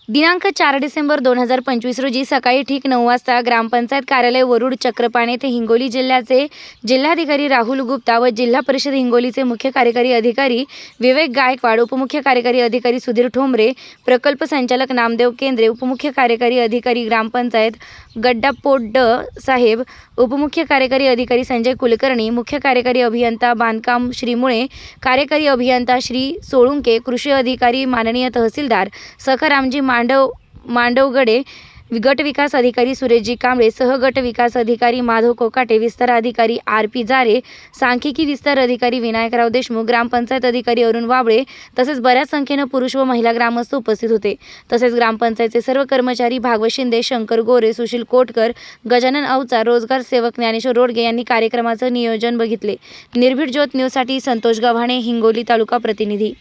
दिनांक 4 डिसेंबर 2025 रोजी सकाळी ठीक 9 वाजता ग्रामपंचायत कार्यालय वरुड चक्रपाणी येथे हिंगोली जिल्ह्याचे जिल्हाधिकारी राहुल गुप्ता व जिल्हा परिषद हिंगोलीचे मुख्य कार्यकारी अधिकारी विवेक गायकवाड, उपमुख्य कार्यकारी अधिकारी सुधीर ठोंबरे, प्रकल्प संचालक नामदेव केंद्रे, उपमुख्य कार्यकारी अधिकारी ग्रामपंचायत गड्डापोड्ड साहेब, उपमुख्य कार्यकारी अधिकारी संजय कुलकर्णी, मुख्य कार्यकारी अभियंता बांधकाम श्री मुळे, कार्यकारी अभियंता श्री सोळुंके, कृषी अधिकारी माननीय तहसीलदार सखारामजी मांडवगडे, गट विकास अधिकारी सुरेशजी कांबळे, सहगट विकास अधिकारी माधव कोकाटे, विस्तार अधिकारी RP जारे, सांख्यिकी विस्तार अधिकारी विनायकराव देशमुख, ग्रामपंचायत अधिकारी अरुण वाबळे तसेच बऱ्याच संख्येने पुरुष व महिला ग्रामस्थ उपस्थित होते. तसेच ग्रामपंचायतचे सर्व कर्मचारी भागवत शिंदे, शंकर गोरे, सुशील कोटकर, गजानन अवचार, रोजगार सेवक ज्ञानेश्वर रोडगे यांनी कार्यक्रमाचे नियोजन बघितले. निर्भीड ज्योत न्यूजसाठी संतोष गव्हाणे, हिंगोली तालुका प्रतिनिधी.